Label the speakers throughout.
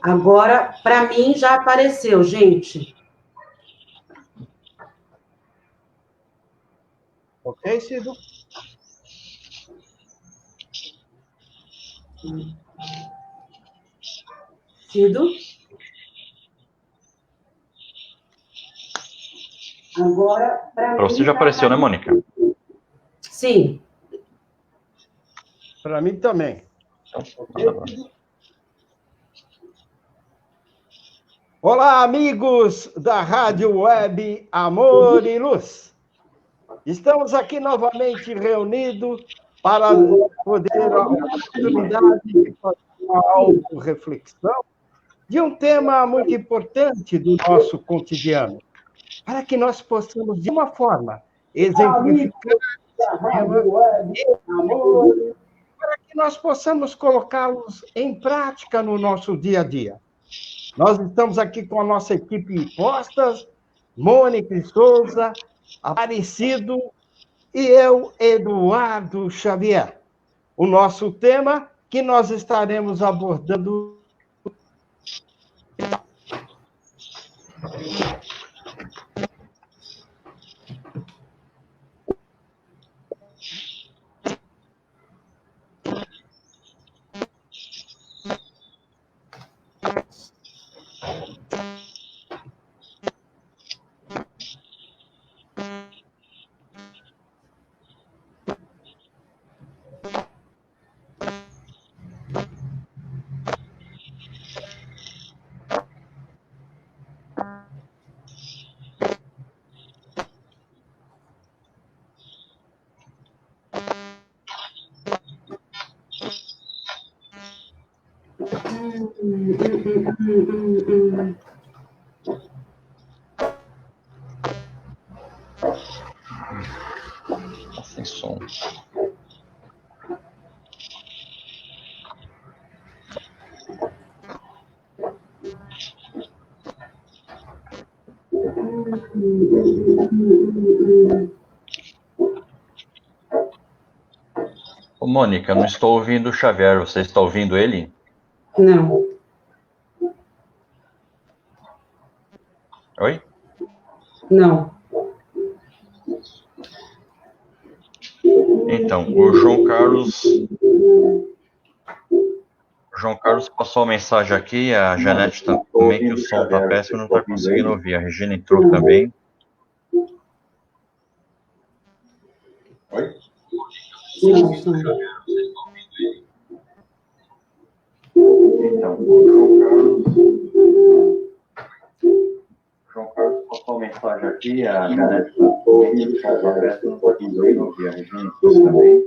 Speaker 1: Agora, para mim, já apareceu, gente.
Speaker 2: Ok, Cido?
Speaker 1: Cido? Agora,
Speaker 3: para você já apareceu, né, Mônica?
Speaker 1: Sim.
Speaker 2: Para mim também. Olá, amigos da Rádio Web Amor e Luz. Estamos aqui novamente reunidos para poder ter a oportunidade de fazer uma auto-reflexão de um tema muito importante do nosso cotidiano, para que nós possamos, de uma forma, exemplificar esse tema para que nós possamos colocá-los em prática no nosso dia a dia. Nós estamos aqui com a nossa equipe postas, Mônica Souza, Aparecido e eu, Eduardo Xavier. O nosso tema que nós estaremos abordando
Speaker 3: Sem som. Ô, Mônica, não estou ouvindo o Xavier. Você está ouvindo ele?
Speaker 1: Não.
Speaker 3: Oi?
Speaker 1: Não.
Speaker 3: Então, o João Carlos passou a mensagem aqui, a Janete também, que o som está péssimo, não está conseguindo ouvir. A Regina entrou também. Oi?
Speaker 1: Não.
Speaker 3: Então, o João Carlos passou a mensagem aqui, a Janete também, que o som está péssimo, não está conseguindo ouvir. A Regina entrou também.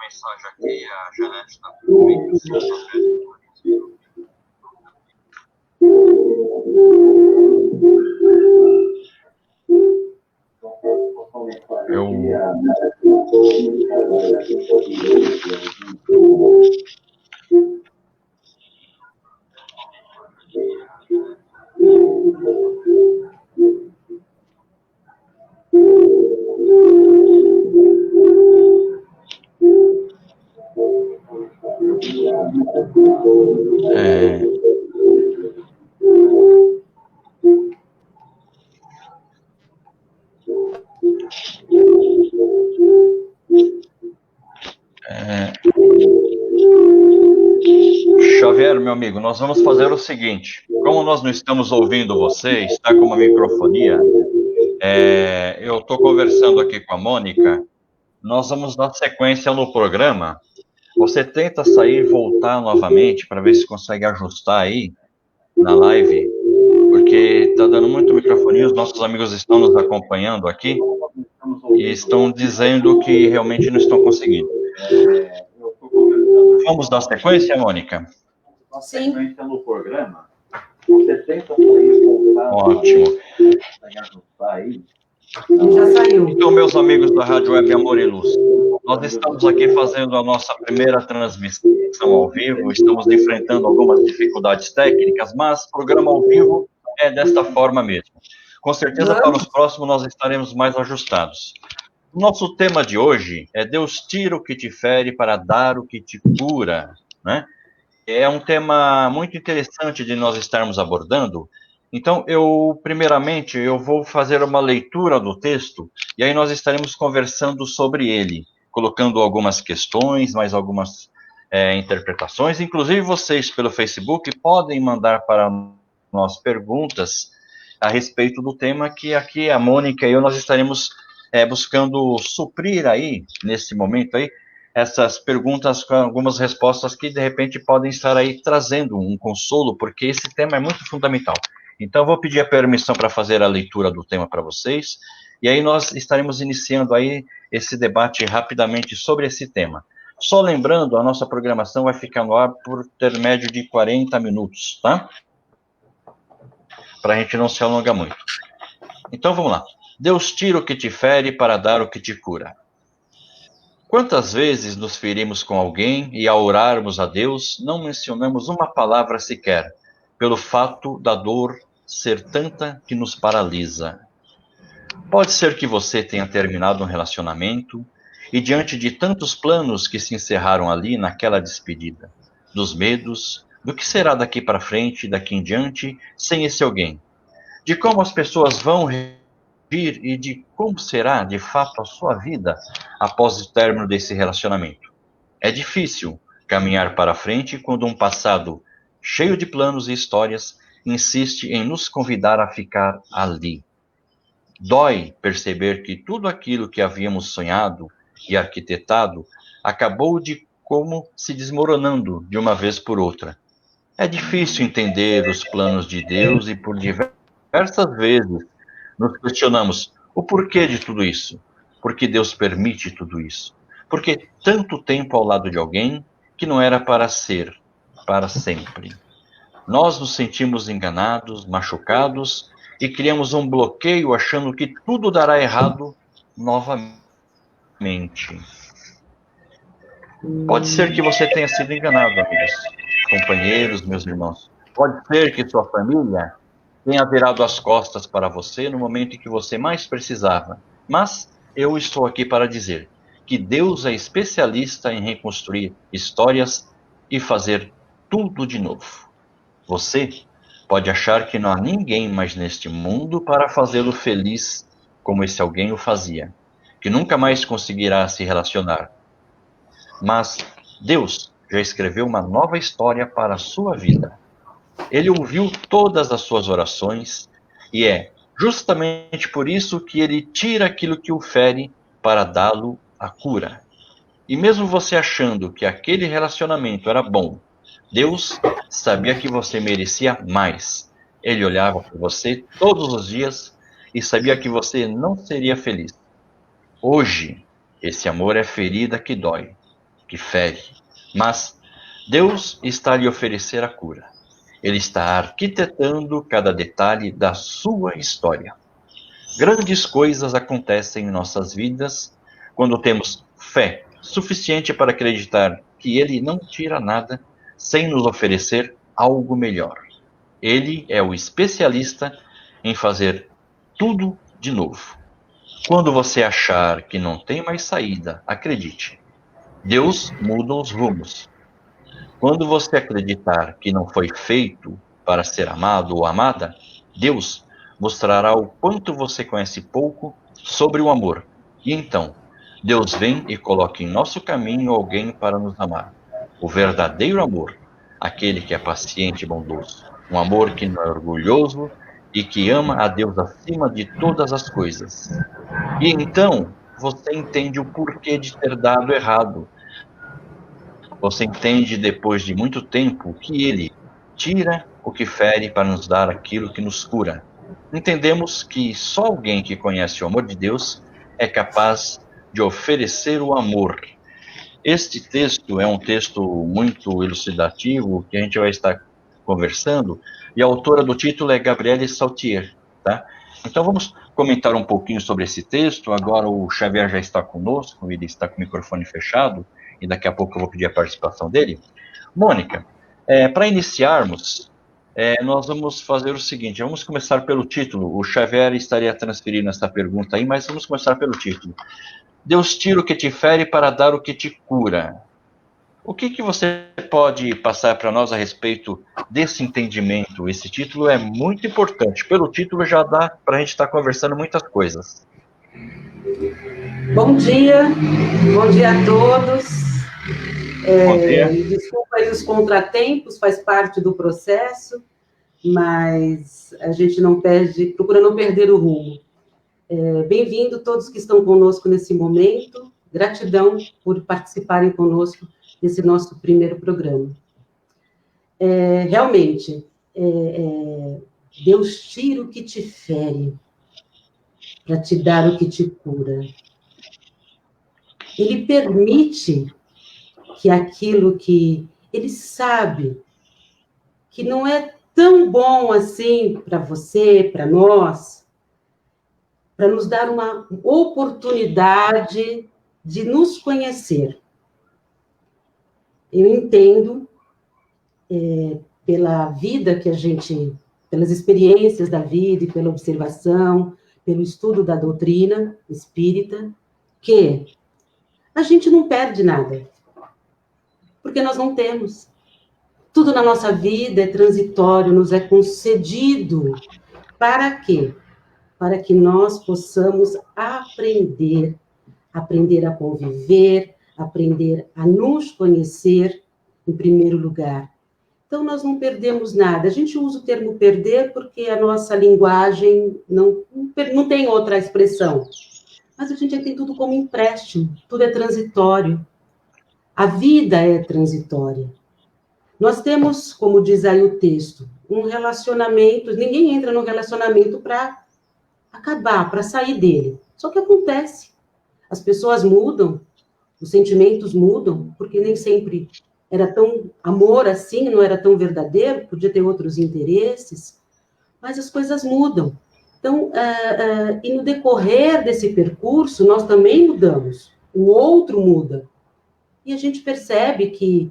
Speaker 3: Mensagem aqui, a Janete também, que o som está péssimo. Xavier, meu amigo, nós vamos fazer o seguinte: como nós não estamos ouvindo você, está com uma microfonia, eu estou conversando aqui com a Mônica, nós vamos dar sequência no programa. Você tenta sair e voltar novamente para ver se consegue ajustar aí na live, porque está dando muito microfonia, os nossos amigos estão nos acompanhando aqui e estão dizendo que realmente não estão conseguindo. Vamos dar sequência, Mônica?
Speaker 1: Sim.
Speaker 3: Sequência no programa. Você tenta sair e voltar. Ótimo.
Speaker 1: Já saiu.
Speaker 3: Então, meus amigos da Rádio Web Amor e Luz, nós estamos aqui fazendo a nossa primeira transmissão ao vivo, estamos enfrentando algumas dificuldades técnicas, mas o programa ao vivo é desta forma mesmo. Com certeza, para os próximos, nós estaremos mais ajustados. O nosso tema de hoje é Deus tira o que te fere para dar o que te cura, né? É um tema muito interessante de nós estarmos abordando. Então, primeiramente, eu vou fazer uma leitura do texto e aí nós estaremos conversando sobre ele, colocando algumas questões, mais algumas interpretações. Inclusive, vocês, pelo Facebook, podem mandar para nós perguntas a respeito do tema que aqui a Mônica e eu nós estaremos buscando suprir aí, nesse momento aí, essas perguntas com algumas respostas que, de repente, podem estar aí trazendo um consolo, porque esse tema é muito fundamental. Então, eu vou pedir a permissão para fazer a leitura do tema para vocês, e aí nós estaremos iniciando aí esse debate rapidamente sobre esse tema. Só lembrando, a nossa programação vai ficar no ar por intermédio de 40 minutos, tá? Para a gente não se alongar muito. Então, vamos lá. Deus tira o que te fere para dar o que te cura. Quantas vezes nos ferimos com alguém e, ao orarmos a Deus, não mencionamos uma palavra sequer, pelo fato da dor ser tanta que nos paralisa? Pode ser que você tenha terminado um relacionamento e, diante de tantos planos que se encerraram ali naquela despedida, dos medos, do que será daqui para frente, daqui em diante, sem esse alguém, de como as pessoas vão vir e de como será, de fato, a sua vida após o término desse relacionamento. É difícil caminhar para frente quando um passado cheio de planos e histórias insiste em nos convidar a ficar ali. Dói perceber que tudo aquilo que havíamos sonhado e arquitetado acabou de como se desmoronando de uma vez por outra. É difícil entender os planos de Deus e por diversas vezes nos questionamos o porquê de tudo isso. Por que Deus permite tudo isso? Por que tanto tempo ao lado de alguém que não era para ser, para sempre? Nós nos sentimos enganados, machucados e criamos um bloqueio achando que tudo dará errado novamente. Pode ser que você tenha sido enganado, amigos, companheiros, meus irmãos. Pode ser que sua família tenha virado as costas para você no momento em que você mais precisava. Mas eu estou aqui para dizer que Deus é especialista em reconstruir histórias e fazer tudo de novo. Você pode achar que não há ninguém mais neste mundo para fazê-lo feliz como esse alguém o fazia, que nunca mais conseguirá se relacionar. Mas Deus já escreveu uma nova história para a sua vida. Ele ouviu todas as suas orações e é justamente por isso que ele tira aquilo que o fere para dá-lo a cura. E mesmo você achando que aquele relacionamento era bom, Deus sabia que você merecia mais. Ele olhava para você todos os dias e sabia que você não seria feliz. Hoje, esse amor é ferida que dói, que fere. Mas Deus está a lhe oferecer a cura. Ele está arquitetando cada detalhe da sua história. Grandes coisas acontecem em nossas vidas quando temos fé suficiente para acreditar que Ele não tira nada sem nos oferecer algo melhor. Ele é o especialista em fazer tudo de novo. Quando você achar que não tem mais saída, acredite. Deus muda os rumos. Quando você acreditar que não foi feito para ser amado ou amada, Deus mostrará o quanto você conhece pouco sobre o amor. E então, Deus vem e coloca em nosso caminho alguém para nos amar. O verdadeiro amor, aquele que é paciente e bondoso. Um amor que não é orgulhoso e que ama a Deus acima de todas as coisas. E então, você entende o porquê de ter dado errado. Você entende, depois de muito tempo, que Ele tira o que fere para nos dar aquilo que nos cura. Entendemos que só alguém que conhece o amor de Deus é capaz de oferecer o amor. Este texto é um texto muito elucidativo, que a gente vai estar conversando, e a autora do título é Gabriele Saltier, tá? Então vamos comentar um pouquinho sobre esse texto. Agora o Xavier já está conosco, ele está com o microfone fechado, e daqui a pouco eu vou pedir a participação dele. Mônica, para iniciarmos, Nós vamos fazer o seguinte, vamos começar pelo título. O Xavier estaria transferindo essa pergunta aí, mas vamos começar pelo título. Deus tira o que te fere para dar o que te cura. O que você pode passar para nós a respeito desse entendimento? Esse título é muito importante. Pelo título já dá para a gente estar conversando muitas coisas.
Speaker 1: Bom dia a todos.
Speaker 3: Bom dia.
Speaker 1: Desculpa aí os contratempos, faz parte do processo, mas a gente procura não perder o rumo. Bem-vindo todos que estão conosco nesse momento. Gratidão por participarem conosco desse nosso primeiro programa. Realmente, Deus tira o que te fere para te dar o que te cura. Ele permite que aquilo que ele sabe que não é tão bom assim para você, para nós, para nos dar uma oportunidade de nos conhecer. Eu entendo, pela vida que pelas experiências da vida e pela observação, pelo estudo da doutrina espírita, que a gente não perde nada, porque nós não temos. Tudo na nossa vida é transitório, nos é concedido. Para quê? Para que nós possamos aprender a conviver, aprender a nos conhecer, em primeiro lugar. Então, nós não perdemos nada. A gente usa o termo perder porque a nossa linguagem não tem outra expressão. Mas a gente tem tudo como empréstimo, tudo é transitório. A vida é transitória. Nós temos, como diz aí o texto, um relacionamento, ninguém entra num relacionamento para acabar, para sair dele. Só que acontece. As pessoas mudam, os sentimentos mudam, porque nem sempre era tão amor assim, não era tão verdadeiro, podia ter outros interesses, mas as coisas mudam. Então, e no decorrer desse percurso, nós também mudamos, o outro muda. E a gente percebe que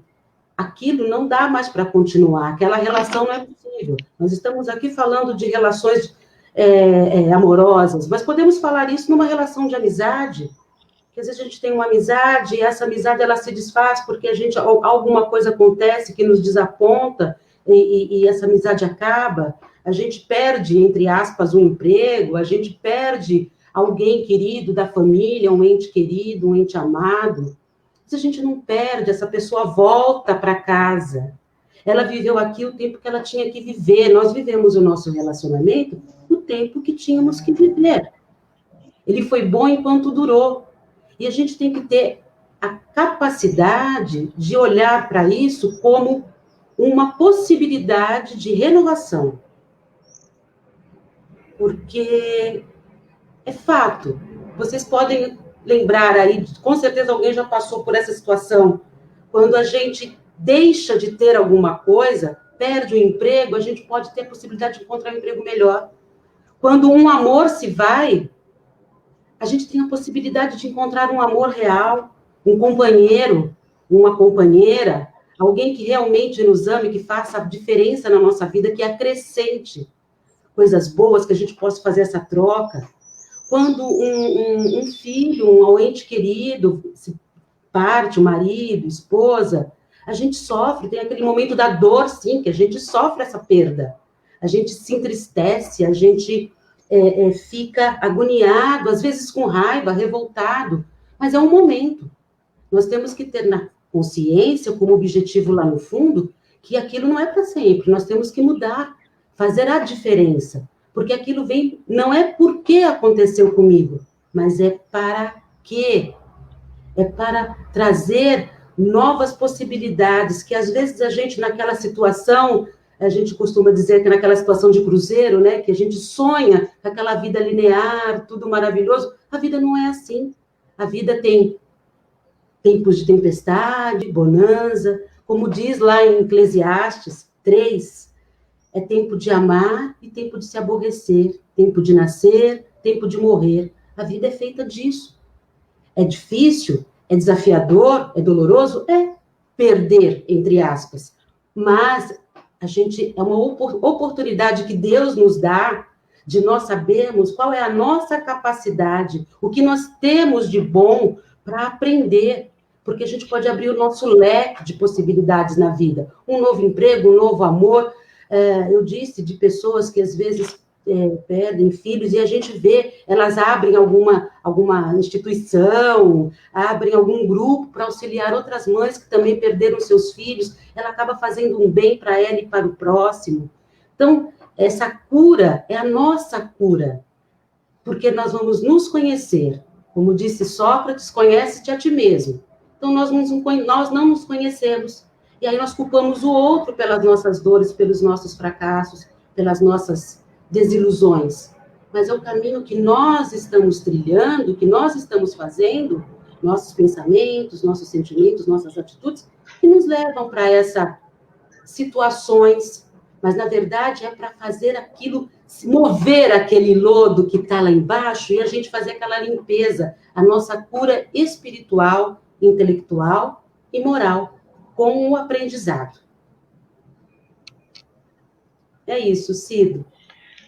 Speaker 1: aquilo não dá mais para continuar, aquela relação não é possível. Nós estamos aqui falando de relações amorosas, mas podemos falar isso numa relação de amizade, que às vezes a gente tem uma amizade, e essa amizade ela se desfaz porque alguma coisa acontece que nos desaponta, e essa amizade acaba, a gente perde, entre aspas, um emprego, a gente perde alguém querido da família, um ente querido, um ente amado. Se a gente não perde, essa pessoa volta para casa. Ela viveu aqui o tempo que ela tinha que viver. Nós vivemos o nosso relacionamento no tempo que tínhamos que viver. Ele foi bom enquanto durou. E a gente tem que ter a capacidade de olhar para isso como uma possibilidade de renovação. Porque é fato. Vocês podem lembrar aí, com certeza alguém já passou por essa situação, quando a gente deixa de ter alguma coisa, perde o emprego, a gente pode ter a possibilidade de encontrar um emprego melhor. Quando um amor se vai, a gente tem a possibilidade de encontrar um amor real, um companheiro, uma companheira, alguém que realmente nos ame, que faça a diferença na nossa vida, que acrescente coisas boas, que a gente possa fazer essa troca. Quando um filho, um ente querido, se parte, o marido, esposa, a gente sofre, tem aquele momento da dor, sim, que a gente sofre essa perda. A gente se entristece, a gente fica agoniado, às vezes com raiva, revoltado, mas é um momento. Nós temos que ter na consciência, como objetivo lá no fundo, que aquilo não é para sempre, nós temos que mudar, fazer a diferença. Porque aquilo vem, não é porque aconteceu comigo, mas é para quê? É para trazer novas possibilidades, que às vezes a gente naquela situação, a gente costuma dizer que naquela situação de cruzeiro, né, que a gente sonha com aquela vida linear, tudo maravilhoso, a vida não é assim. A vida tem tempos de tempestade, bonança, como diz lá em Eclesiastes 3, é tempo de amar e tempo de se aborrecer, tempo de nascer, tempo de morrer. A vida é feita disso. É difícil, é desafiador, é doloroso, é perder, entre aspas. Mas é uma oportunidade que Deus nos dá de nós sabermos qual é a nossa capacidade, o que nós temos de bom para aprender, porque a gente pode abrir o nosso leque de possibilidades na vida. Um novo emprego, um novo amor. Eu disse de pessoas que às vezes perdem filhos e a gente vê, elas abrem alguma instituição, abrem algum grupo para auxiliar outras mães que também perderam seus filhos, ela acaba fazendo um bem para ela e para o próximo. Então, essa cura é a nossa cura, porque nós vamos nos conhecer. Como disse Sócrates, conhece-te a ti mesmo. Então, nós não nos conhecemos. E aí nós culpamos o outro pelas nossas dores, pelos nossos fracassos, pelas nossas desilusões. Mas é o caminho que nós estamos trilhando, que nós estamos fazendo, nossos pensamentos, nossos sentimentos, nossas atitudes, que nos levam para essas situações. Mas, na verdade, é para fazer aquilo, mover aquele lodo que está lá embaixo e a gente fazer aquela limpeza, a nossa cura espiritual, intelectual e moral, com o aprendizado. É isso, Cido.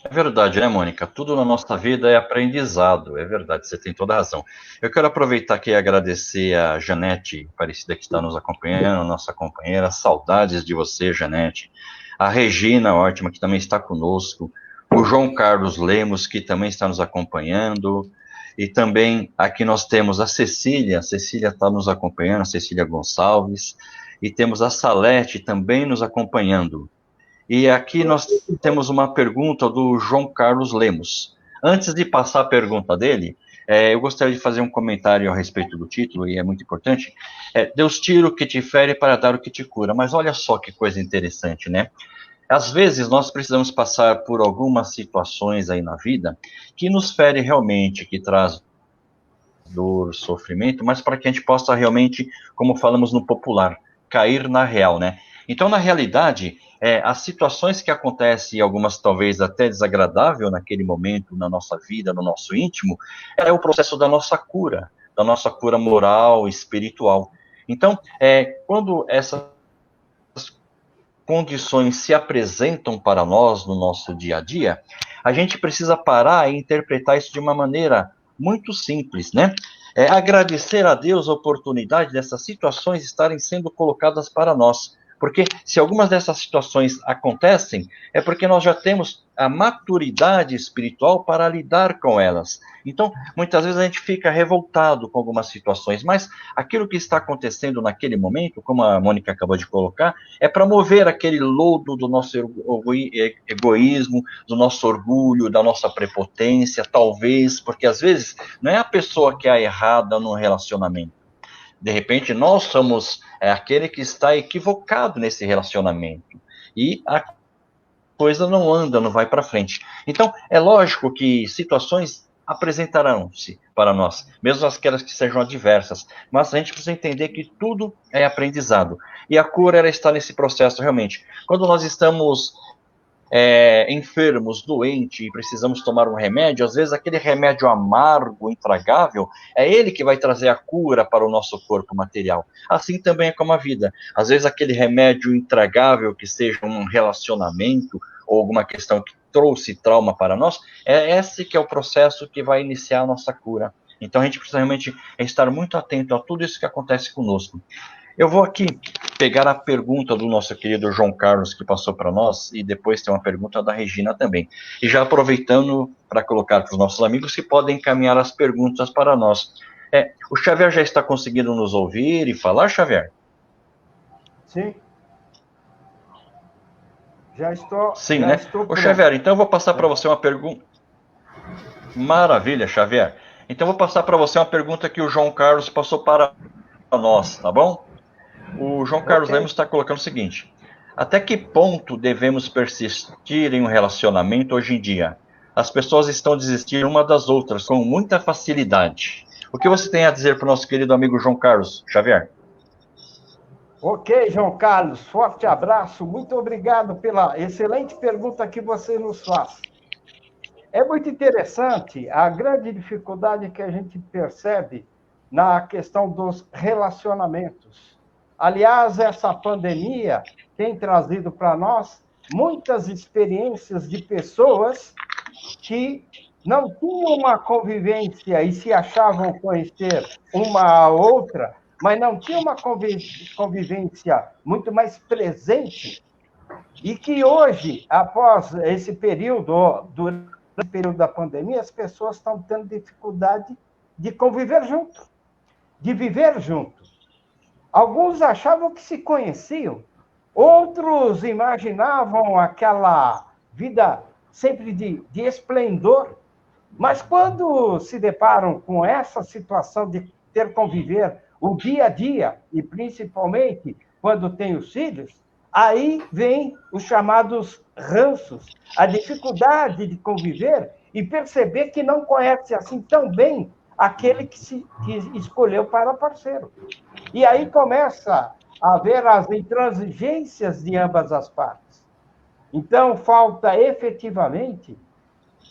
Speaker 3: É verdade, né, Mônica? Tudo na nossa vida é aprendizado, é verdade, você tem toda a razão. Eu quero aproveitar aqui e agradecer a Janete Aparecida, que está nos acompanhando, nossa companheira. Saudades de você, Janete. A Regina, ótima, que também está conosco. O João Carlos Lemos, que também está nos acompanhando. E também aqui nós temos a Cecília está nos acompanhando, a Cecília Gonçalves. E temos a Salete também nos acompanhando. E aqui nós temos uma pergunta do João Carlos Lemos. Antes de passar a pergunta dele, eu gostaria de fazer um comentário a respeito do título, e é muito importante. Deus tira o que te fere para dar o que te cura. Mas olha só que coisa interessante, né? Às vezes nós precisamos passar por algumas situações aí na vida que nos fere realmente, que traz dor, sofrimento, mas para que a gente possa realmente, como falamos no popular, cair na real, né? Então, na realidade, as situações que acontecem, algumas talvez até desagradável naquele momento na nossa vida, no nosso íntimo, é o processo da nossa cura moral, espiritual. Então, quando essas condições se apresentam para nós no nosso dia a dia, a gente precisa parar e interpretar isso de uma maneira muito simples, né? Agradecer a Deus a oportunidade dessas situações estarem sendo colocadas para nós. Porque se algumas dessas situações acontecem, é porque nós já temos a maturidade espiritual para lidar com elas. Então, muitas vezes a gente fica revoltado com algumas situações, mas aquilo que está acontecendo naquele momento, como a Mônica acabou de colocar, é para mover aquele lodo do nosso egoísmo, do nosso orgulho, da nossa prepotência, talvez, porque às vezes não é a pessoa que é errada no relacionamento. De repente, nós somos aquele que está equivocado nesse relacionamento. E a coisa não anda, não vai para frente. Então, é lógico que situações apresentarão-se para nós, mesmo aquelas que sejam adversas. Mas a gente precisa entender que tudo é aprendizado. E a cura, ela está nesse processo, realmente. Quando nós estamos enfermos, doentes, e precisamos tomar um remédio, às vezes aquele remédio amargo, intragável, é ele que vai trazer a cura para o nosso corpo material. Assim também é como a vida. Às vezes aquele remédio intragável, que seja um relacionamento, ou alguma questão que trouxe trauma para nós, é esse que é o processo que vai iniciar a nossa cura. Então a gente precisa realmente estar muito atento a tudo isso que acontece conosco. Eu vou aqui pegar a pergunta do nosso querido João Carlos, que passou para nós, e depois tem uma pergunta da Regina também. E já aproveitando para colocar para os nossos amigos que podem encaminhar as perguntas para nós. O Xavier já está conseguindo nos ouvir e falar, Xavier?
Speaker 2: Sim. Já estou.
Speaker 3: Sim, já né? Ô, Xavier, então eu vou passar para você uma pergunta. Maravilha, Xavier. Então eu vou passar para você uma pergunta que o João Carlos passou para nós, tá bom? O João Carlos Lemos está colocando o seguinte: até que ponto devemos persistir em um relacionamento hoje em dia? As pessoas estão desistindo uma das outras com muita facilidade. O que você tem a dizer para o nosso querido amigo João Carlos, Xavier?
Speaker 2: Ok, João Carlos, forte abraço. Muito obrigado pela excelente pergunta que você nos faz. É muito interessante a grande dificuldade que a gente percebe na questão dos relacionamentos. Aliás, essa pandemia tem trazido para nós muitas experiências de pessoas que não tinham uma convivência e se achavam conhecer uma a outra, mas não tinham uma convivência muito mais presente, e que hoje, após esse período, durante o período da pandemia, as pessoas estão tendo dificuldade de conviver junto, de viver junto. Alguns achavam que se conheciam, outros imaginavam aquela vida sempre de esplendor, mas quando se deparam com essa situação de ter que conviver o dia a dia, e principalmente quando tem os filhos, aí vem os chamados ranços, a dificuldade de conviver e perceber que não conhece assim tão bem aquele que escolheu para parceiro. E aí começa a haver as intransigências de ambas as partes. Então, falta efetivamente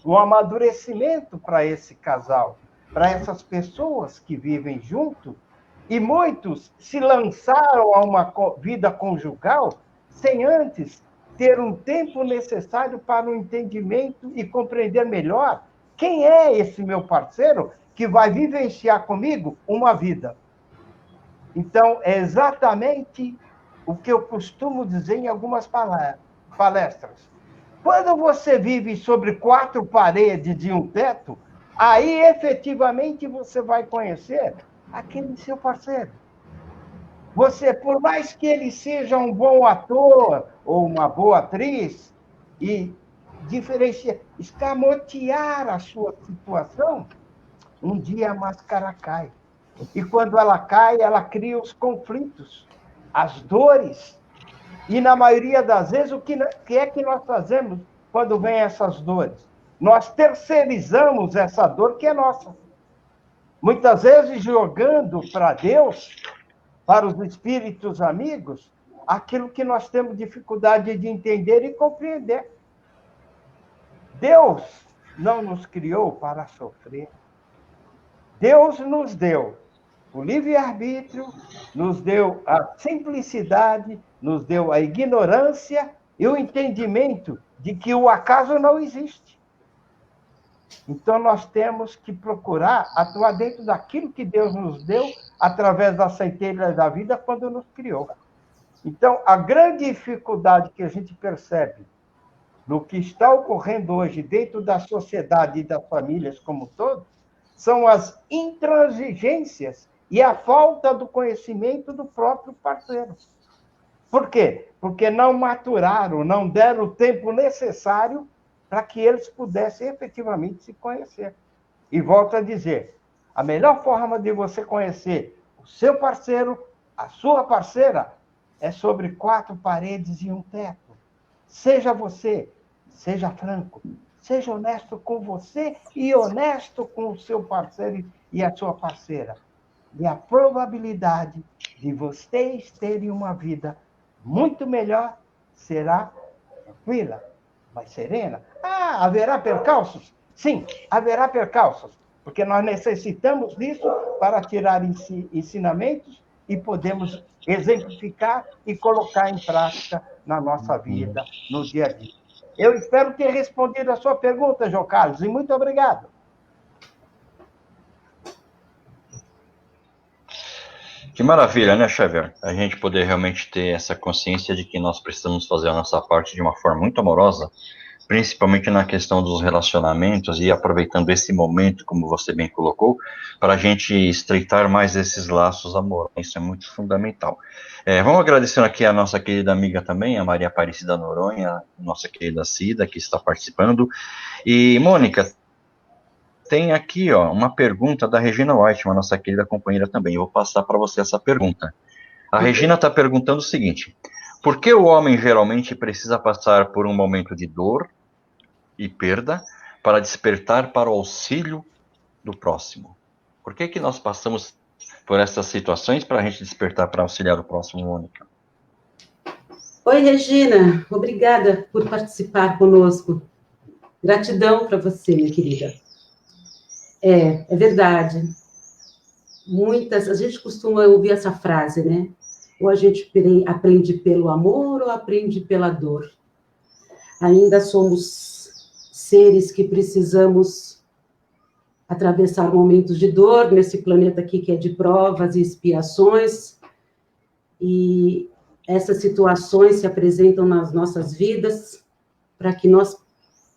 Speaker 2: um amadurecimento para esse casal, para essas pessoas que vivem junto, e muitos se lançaram a uma vida conjugal sem antes ter um tempo necessário para o entendimento e compreender melhor quem é esse meu parceiro que vai vivenciar comigo uma vida. Então, é exatamente o que eu costumo dizer em algumas palestras. Quando você vive sobre 4 paredes e um teto, aí efetivamente você vai conhecer aquele seu parceiro. Você, por mais que ele seja um bom ator ou uma boa atriz, e escamotear a sua situação, um dia a máscara cai. E quando ela cai, ela cria os conflitos, as dores. E, na maioria das vezes, o que é que nós fazemos quando vem essas dores? Nós terceirizamos essa dor que é nossa. Muitas vezes jogando para Deus, para os espíritos amigos, aquilo que nós temos dificuldade de entender e compreender. Deus não nos criou para sofrer. Deus nos deu o livre-arbítrio, nos deu a simplicidade, nos deu a ignorância e o entendimento de que o acaso não existe. Então, nós temos que procurar atuar dentro daquilo que Deus nos deu através da centelha da vida quando nos criou. Então, a grande dificuldade que a gente percebe no que está ocorrendo hoje dentro da sociedade e das famílias como um todo, são as intransigências e a falta do conhecimento do próprio parceiro. Por quê? Porque não maturaram, não deram o tempo necessário para que eles pudessem efetivamente se conhecer. E volto a dizer, a melhor forma de você conhecer o seu parceiro, a sua parceira, é sobre 4 paredes e um teto. Seja você, seja franco, seja honesto com você e honesto com o seu parceiro e a sua parceira. E a probabilidade de vocês terem uma vida muito melhor será tranquila, mais serena. Ah, haverá percalços? Sim, haverá percalços, porque nós necessitamos disso para tirar ensinamentos e podemos exemplificar e colocar em prática na nossa vida, no dia a dia. Eu espero ter respondido a sua pergunta, João Carlos, e muito obrigado.
Speaker 3: Que maravilha, né, Xavier? A gente poder realmente ter essa consciência de que nós precisamos fazer a nossa parte de uma forma muito amorosa, principalmente na questão dos relacionamentos e aproveitando esse momento, como você bem colocou, para a gente estreitar mais esses laços amorosos. Isso é muito fundamental. Vamos agradecendo aqui a nossa querida amiga também, a Maria Aparecida Noronha, nossa querida Cida, que está participando. E, Mônica, tem aqui uma pergunta da Regina White, uma nossa querida companheira também. Eu vou passar para você essa pergunta. A Regina está perguntando o seguinte: por que o homem geralmente precisa passar por um momento de dor e perda para despertar para o auxílio do próximo? Por que nós passamos por essas situações para a gente despertar para auxiliar o próximo, Mônica?
Speaker 1: Oi, Regina. Obrigada por participar conosco. Gratidão para você, minha querida. É verdade. A gente costuma ouvir essa frase, né? Ou a gente aprende pelo amor ou aprende pela dor? Ainda somos seres que precisamos atravessar momentos de dor nesse planeta aqui que é de provas e expiações, e essas situações se apresentam nas nossas vidas para que nós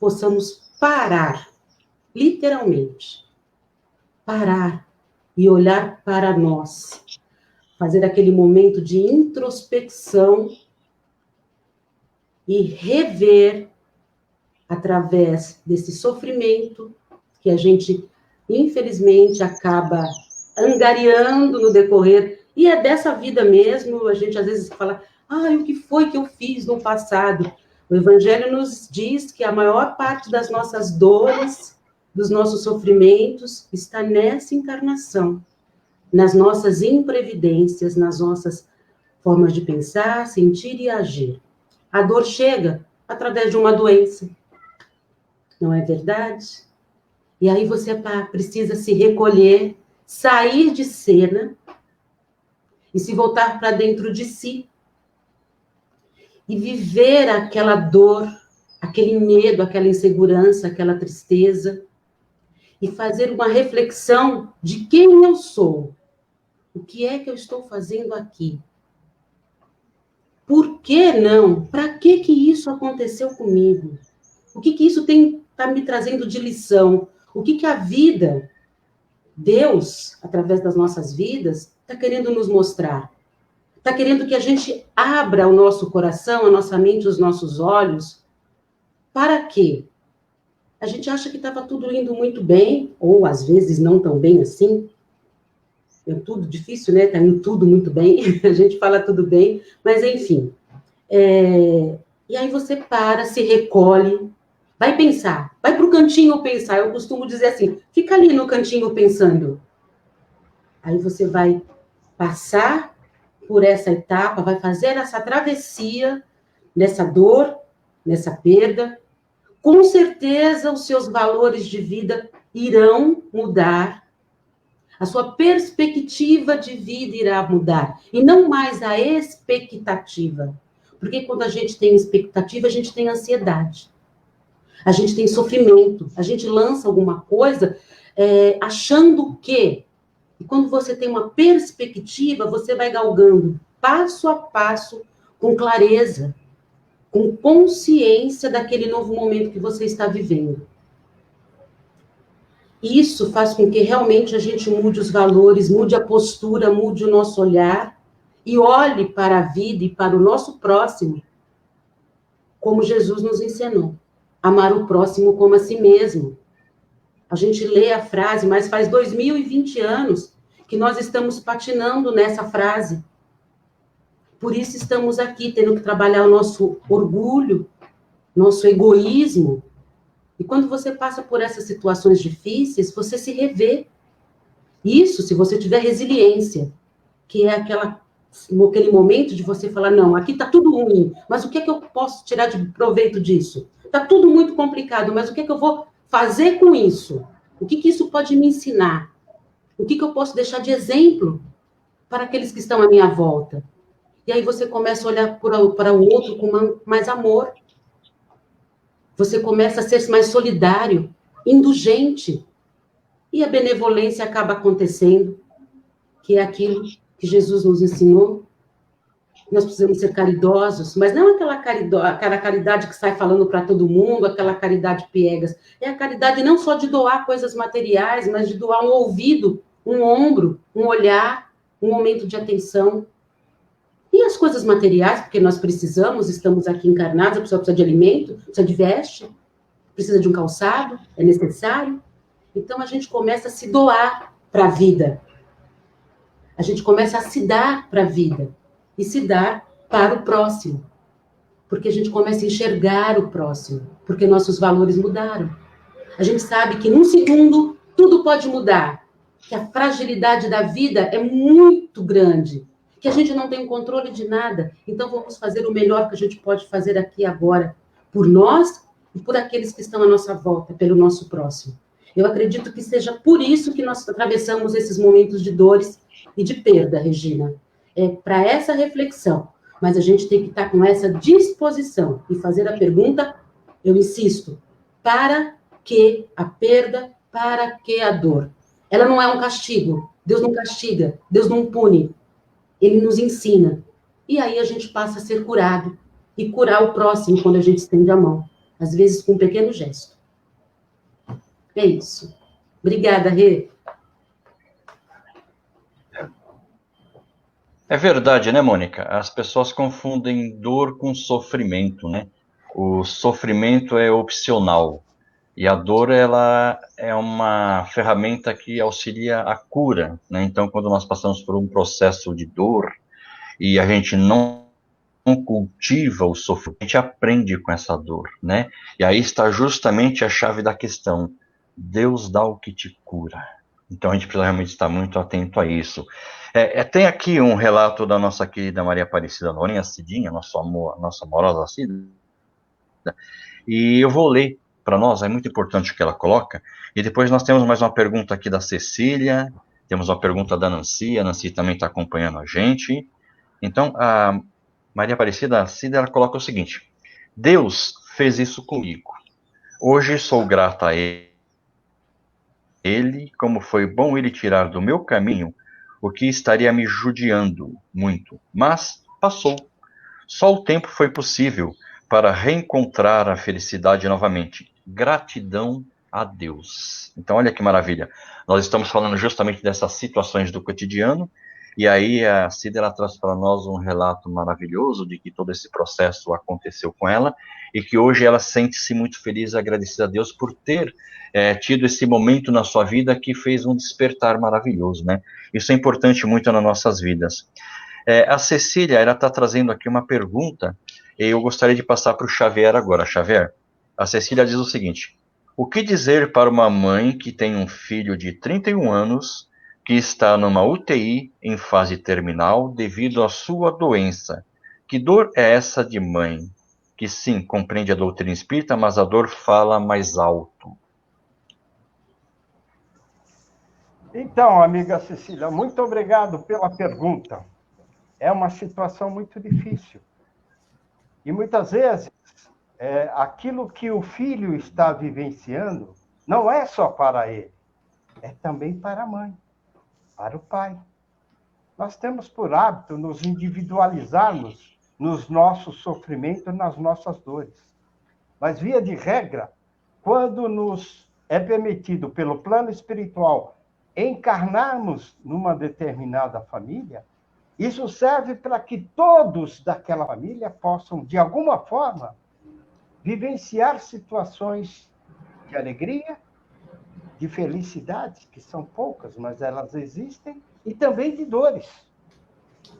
Speaker 1: possamos parar, literalmente, parar e olhar para nós, fazer aquele momento de introspecção e rever, através desse sofrimento que a gente, infelizmente, acaba angariando no decorrer, e é dessa vida mesmo, a gente às vezes fala, o que foi que eu fiz no passado? O Evangelho nos diz que a maior parte das nossas dores, dos nossos sofrimentos, está nessa encarnação, nas nossas imprevidências, nas nossas formas de pensar, sentir e agir. A dor chega através de uma doença, não é verdade? E aí você precisa se recolher, sair de cena e se voltar para dentro de si e viver aquela dor, aquele medo, aquela insegurança, aquela tristeza e fazer uma reflexão de quem eu sou. O que é que eu estou fazendo aqui? Por que não? Para que isso aconteceu comigo? O que isso está me trazendo de lição? O que a vida, Deus, através das nossas vidas, está querendo nos mostrar? Está querendo que a gente abra o nosso coração, a nossa mente, os nossos olhos. Para quê? A gente acha que estava tudo indo muito bem, ou às vezes não tão bem assim. É tudo difícil, né? Está indo tudo muito bem. A gente fala tudo bem, mas enfim. E aí você para, se recolhe, vai pensar, vai para o cantinho pensar. Eu costumo dizer assim, fica ali no cantinho pensando. Aí você vai passar por essa etapa, vai fazer essa travessia nessa dor, nessa perda. Com certeza os seus valores de vida irão mudar. A sua perspectiva de vida irá mudar. E não mais a expectativa. Porque quando a gente tem expectativa, a gente tem ansiedade. A gente tem sofrimento. A gente lança alguma coisa achando que... E quando você tem uma perspectiva, você vai galgando passo a passo, com clareza, com consciência daquele novo momento que você está vivendo. Isso faz com que realmente a gente mude os valores, mude a postura, mude o nosso olhar e olhe para a vida e para o nosso próximo como Jesus nos ensinou. Amar o próximo como a si mesmo. A gente lê a frase, mas faz 2020 anos que nós estamos patinando nessa frase. Por isso estamos aqui, tendo que trabalhar o nosso orgulho, nosso egoísmo. E quando você passa por essas situações difíceis, você se revê. Isso, se você tiver resiliência, que é aquele momento de você falar, não, aqui está tudo ruim, mas o que é que eu posso tirar de proveito disso? Está tudo muito complicado, mas o que é que eu vou fazer com isso? O que isso pode me ensinar? O que eu posso deixar de exemplo para aqueles que estão à minha volta? E aí você começa a olhar para o outro com mais amor. Você começa a ser mais solidário, indulgente. E a benevolência acaba acontecendo, que é aquilo que Jesus nos ensinou. Nós precisamos ser caridosos, mas não aquela caridade que sai falando para todo mundo, aquela caridade piegas. É a caridade não só de doar coisas materiais, mas de doar um ouvido, um ombro, um olhar, um momento de atenção. E as coisas materiais, porque nós precisamos, estamos aqui encarnados, a pessoa precisa de alimento, precisa de veste, precisa de um calçado, é necessário. Então a gente começa a se doar para a vida. A gente começa a se dar para a vida. E se dar para o próximo. Porque a gente começa a enxergar o próximo. Porque nossos valores mudaram. A gente sabe que num segundo tudo pode mudar. Que a fragilidade da vida é muito grande. Que a gente não tem controle de nada. Então vamos fazer o melhor que a gente pode fazer aqui agora. Por nós e por aqueles que estão à nossa volta. Pelo nosso próximo. Eu acredito que seja por isso que nós atravessamos esses momentos de dores e de perda, Regina. para essa reflexão. Mas a gente tem que estar com essa disposição e fazer a pergunta, eu insisto, para que a perda, para que a dor? Ela não é um castigo. Deus não castiga, Deus não pune. Ele nos ensina. E aí a gente passa a ser curado e curar o próximo quando a gente estende a mão. Às vezes com um pequeno gesto. É isso. Obrigada, Rê.
Speaker 3: É verdade, né, Mônica? As pessoas confundem dor com sofrimento, né? O sofrimento é opcional e a dor, ela é uma ferramenta que auxilia a cura, né? Então, quando nós passamos por um processo de dor e a gente não cultiva o sofrimento, a gente aprende com essa dor, né? E aí está justamente a chave da questão. Deus dá o que te cura. Então a gente precisa realmente estar muito atento a isso. Tem aqui um relato da nossa querida Maria Aparecida Lourinha, Cidinha, nossa amorosa Cida, e eu vou ler para nós, é muito importante o que ela coloca, e depois nós temos mais uma pergunta aqui da Cecília, temos uma pergunta da Nancy, a Nancy também está acompanhando a gente. Então, a Maria Aparecida Cida, ela coloca o seguinte: Deus fez isso comigo. Hoje sou grata a Ele, como foi bom Ele tirar do meu caminho o que estaria me judiando muito. Mas passou. Só o tempo foi possível para reencontrar a felicidade novamente. Gratidão a Deus. Então, olha que maravilha. Nós estamos falando justamente dessas situações do cotidiano, e aí a Cida, ela traz para nós um relato maravilhoso de que todo esse processo aconteceu com ela, e que hoje ela sente-se muito feliz e agradecida a Deus por ter tido esse momento na sua vida que fez um despertar maravilhoso, né? Isso é importante muito nas nossas vidas. A Cecília, ela está trazendo aqui uma pergunta, e eu gostaria de passar para o Xavier agora. Xavier, a Cecília diz o seguinte: o que dizer para uma mãe que tem um filho de 31 anos que está numa UTI em fase terminal devido à sua doença? Que dor é essa de mãe? Que sim, compreende a doutrina espírita, mas a dor fala mais alto.
Speaker 2: Então, amiga Cecília, muito obrigado pela pergunta. É uma situação muito difícil. E muitas vezes, aquilo que o filho está vivenciando não é só para ele, é também para a mãe, para o pai. Nós temos por hábito nos individualizarmos nos nossos sofrimentos, nas nossas dores. Mas, via de regra, quando nos é permitido pelo plano espiritual encarnarmos numa determinada família, isso serve para que todos daquela família possam, de alguma forma, vivenciar situações de alegria, de felicidade, que são poucas, mas elas existem, e também de dores.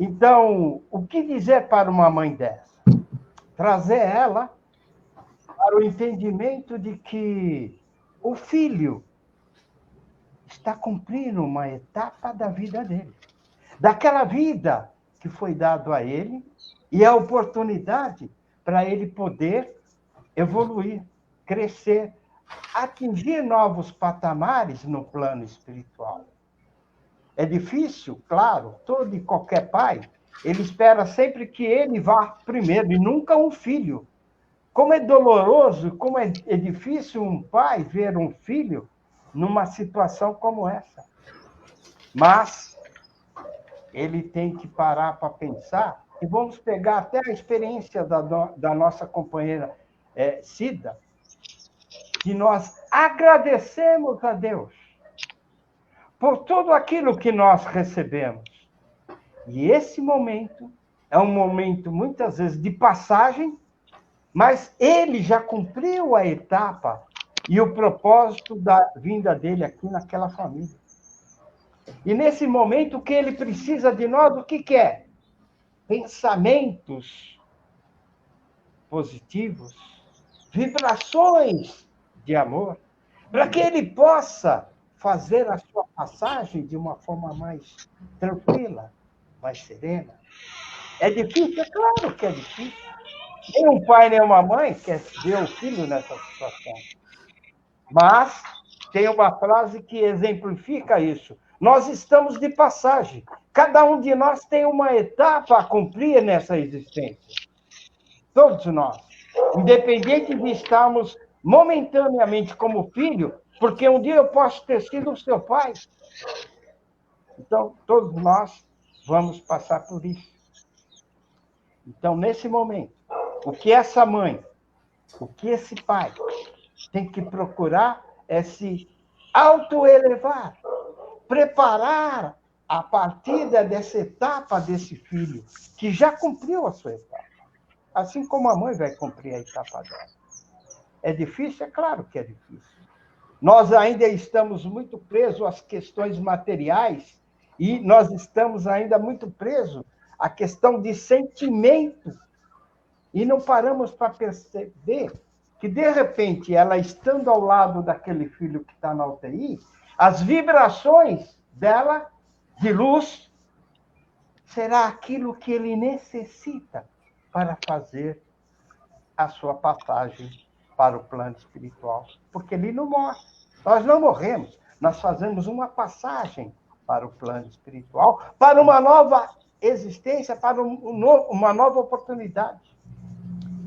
Speaker 2: Então, o que dizer para uma mãe dessa? Trazer ela para o entendimento de que o filho está cumprindo uma etapa da vida dele. Daquela vida que foi dado a ele, e a oportunidade para ele poder evoluir, crescer, atingir novos patamares no plano espiritual. É difícil, claro, todo e qualquer pai, ele espera sempre que ele vá primeiro, e nunca um filho. Como é doloroso, como é difícil um pai ver um filho numa situação como essa. Mas ele tem que parar para pensar, e vamos pegar até a experiência da nossa companheira Cida, que nós agradecemos a Deus por tudo aquilo que nós recebemos. E esse momento é um momento, muitas vezes, de passagem, mas ele já cumpriu a etapa e o propósito da vinda dele aqui naquela família. E nesse momento, o que ele precisa de nós, o que é? Pensamentos positivos, vibrações de amor, para que ele possa fazer a sua passagem de uma forma mais tranquila, mais serena. É difícil? É claro que é difícil. Nem um pai, nem uma mãe quer ver o filho nessa situação. Mas tem uma frase que exemplifica isso. Nós estamos de passagem. Cada um de nós tem uma etapa a cumprir nessa existência. Todos nós. Independente de estarmos momentaneamente como filho, porque um dia eu posso ter sido o seu pai. Então, todos nós vamos passar por isso. Então, nesse momento, o que essa mãe, o que esse pai tem que procurar é se autoelevar, preparar a partida dessa etapa desse filho, que já cumpriu a sua etapa. Assim como a mãe vai cumprir a etapa dela. É difícil? É claro que é difícil. Nós ainda estamos muito presos às questões materiais e nós estamos ainda muito presos à questão de sentimento. E não paramos para perceber que, de repente, ela estando ao lado daquele filho que está na UTI, as vibrações dela, de luz, será aquilo que ele necessita para fazer a sua passagem para o plano espiritual. Porque ele não morre. Nós não morremos. Nós fazemos uma passagem para o plano espiritual, para uma nova existência, para uma nova oportunidade.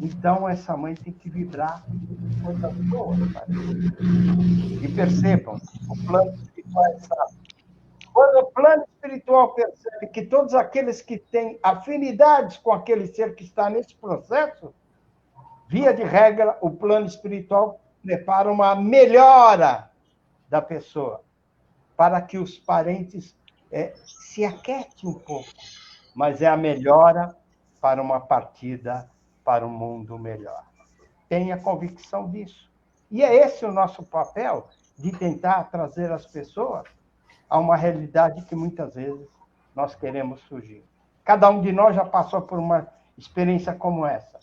Speaker 2: Então, essa mãe tem que vibrar coisas boas. E percebam, o plano espiritual é sábio. Quando o plano espiritual percebe que todos aqueles que têm afinidades com aquele ser que está nesse processo, via de regra, o plano espiritual prepara uma melhora da pessoa, para que os parentes se aquietem um pouco. Mas é a melhora para uma partida para um mundo melhor. Tenha convicção disso. E é esse o nosso papel, de tentar trazer as pessoas a uma realidade que muitas vezes nós queremos fugir. Cada um de nós já passou por uma experiência como essa.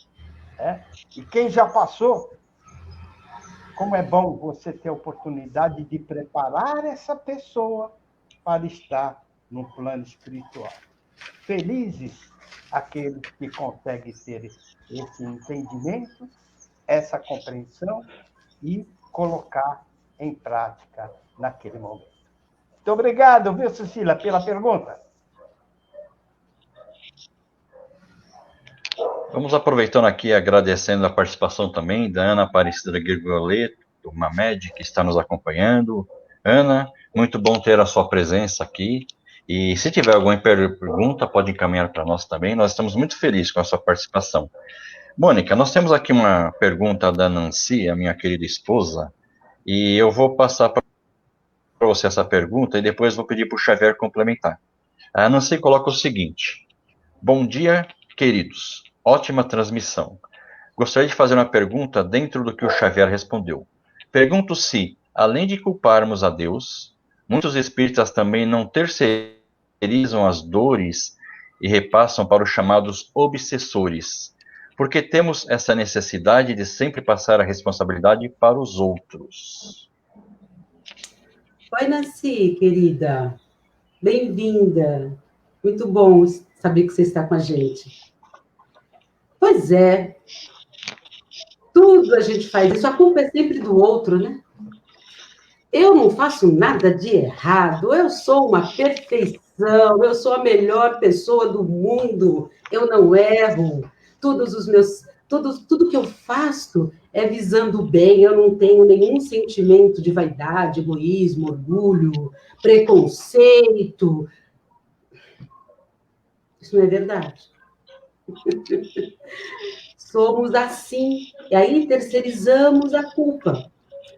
Speaker 2: E quem já passou, como é bom você ter a oportunidade de preparar essa pessoa para estar no plano espiritual. Felizes aqueles que conseguem ter esse entendimento, essa compreensão e colocar em prática naquele momento. Muito obrigado, viu, Cecília, pela pergunta.
Speaker 3: Vamos aproveitando aqui, agradecendo a participação também da Ana Aparecida Guirgoleto, Mamed, que está nos acompanhando. Ana, muito bom ter a sua presença aqui. E se tiver alguma pergunta, pode encaminhar para nós também. Nós estamos muito felizes com a sua participação. Mônica, nós temos aqui uma pergunta da Nancy, a minha querida esposa, e eu vou passar para você essa pergunta e depois vou pedir para o Xavier complementar. A Nancy coloca o seguinte: bom dia, queridos. Ótima transmissão. Gostaria de fazer uma pergunta dentro do que o Xavier respondeu. Pergunto se, além de culparmos a Deus, muitos espíritas também não terceirizam as dores e repassam para os chamados obsessores, porque temos essa necessidade de sempre passar a responsabilidade para os outros.
Speaker 1: Oi, Nancy, querida. Bem-vinda. Muito bom saber que você está com a gente. Pois é. Tudo a gente faz isso. A culpa é sempre do outro, né? Eu não faço nada de errado. Eu sou uma perfeição. Eu sou a melhor pessoa do mundo. Eu não erro. Tudo que eu faço é visando o bem. Eu não tenho nenhum sentimento de vaidade, egoísmo, orgulho, preconceito. Isso não é verdade. Somos assim. E aí terceirizamos a culpa.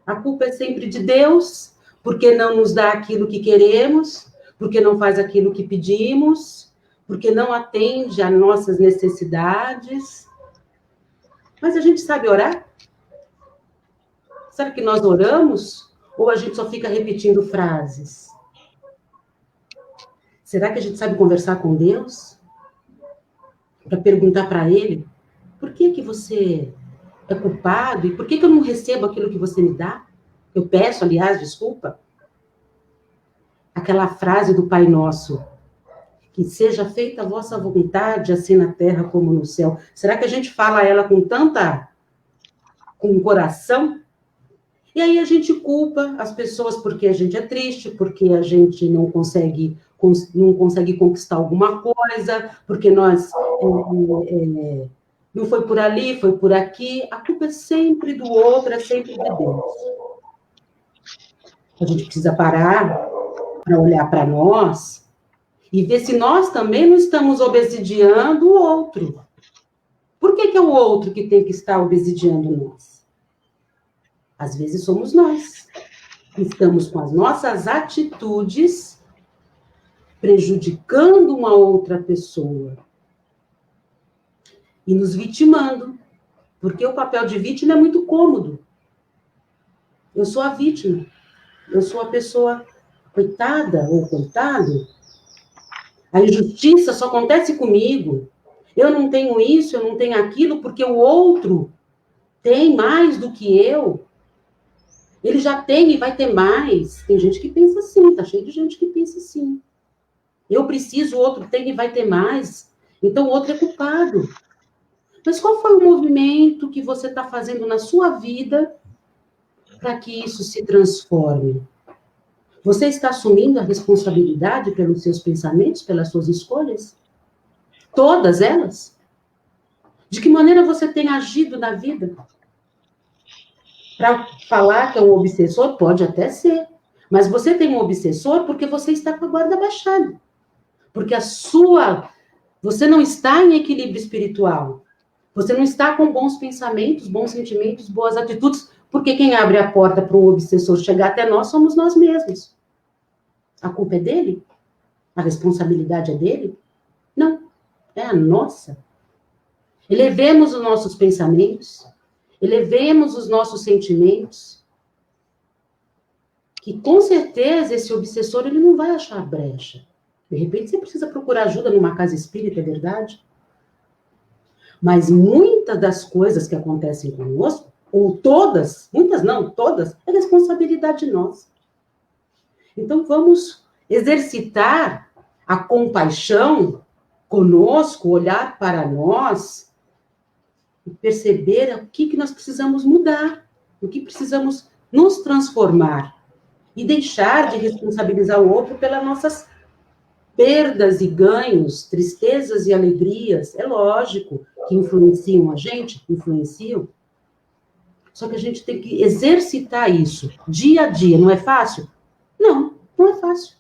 Speaker 1: A culpa é sempre de Deus, porque não nos dá aquilo que queremos, porque não faz aquilo que pedimos, porque não atende às nossas necessidades. Mas a gente sabe orar? Sabe que nós oramos? Ou a gente só fica repetindo frases? Será que a gente sabe conversar com Deus? Para perguntar para Ele, por que você é culpado? E por que eu não recebo aquilo que você me dá? Eu peço, aliás, desculpa. Aquela frase do Pai Nosso, que seja feita a vossa vontade, assim na terra como no céu. Será que a gente fala ela com o coração? E aí a gente culpa as pessoas porque a gente é triste, porque a gente não consegue conquistar alguma coisa, porque nós não foi por ali, foi por aqui. A culpa é sempre do outro, é sempre de Deus. A gente precisa parar para olhar para nós e ver se nós também não estamos obsidiando o outro. Por que é o outro que tem que estar obsidiando nós? Às vezes somos nós. Estamos com as nossas atitudes prejudicando uma outra pessoa e nos vitimando, porque o papel de vítima é muito cômodo. Eu sou a vítima, eu sou a pessoa coitada ou coitado. A injustiça só acontece comigo. Eu não tenho isso, eu não tenho aquilo, porque o outro tem mais do que eu. Ele já tem e vai ter mais. Tem gente que pensa assim, tá cheio de gente que pensa assim. Eu preciso, o outro tem e vai ter mais. Então o outro é culpado. Mas qual foi o movimento que você está fazendo na sua vida para que isso se transforme? Você está assumindo a responsabilidade pelos seus pensamentos, pelas suas escolhas? Todas elas? De que maneira você tem agido na vida? Para falar que é um obsessor, pode até ser. Mas você tem um obsessor porque você está com a guarda baixada. Porque você não está em equilíbrio espiritual. Você não está com bons pensamentos, bons sentimentos, boas atitudes. Porque quem abre a porta para um obsessor chegar até nós somos nós mesmos. A culpa é dele? A responsabilidade é dele? Não, é a nossa. Elevemos os nossos pensamentos, elevemos os nossos sentimentos, que com certeza esse obsessor ele não vai achar brecha. De repente você precisa procurar ajuda numa casa espírita, é verdade? Mas muitas das coisas que acontecem conosco, ou todas, muitas não, todas, é responsabilidade nossa. Então vamos exercitar a compaixão conosco, olhar para nós e perceber o que nós precisamos mudar, o que precisamos nos transformar e deixar de responsabilizar o outro pelas nossas perdas e ganhos, tristezas e alegrias. É lógico que influenciam a gente, influenciam. Só que a gente tem que exercitar isso dia a dia. Não é fácil? Não, não é fácil.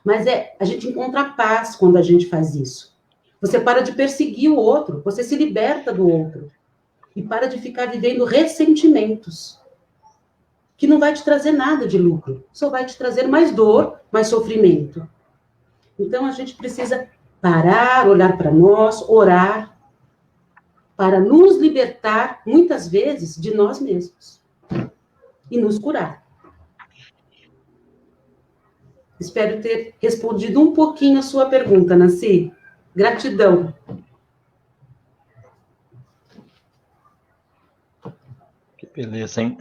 Speaker 1: Mas a gente encontra paz quando a gente faz isso. Você para de perseguir o outro, você se liberta do outro. E para de ficar vivendo ressentimentos, que não vai te trazer nada de lucro, só vai te trazer mais dor, mais sofrimento. Então a gente precisa parar, olhar para nós, orar, para nos libertar, muitas vezes, de nós mesmos. E nos curar. Espero ter respondido um pouquinho a sua pergunta, Nancy. Gratidão.
Speaker 3: Que beleza, hein?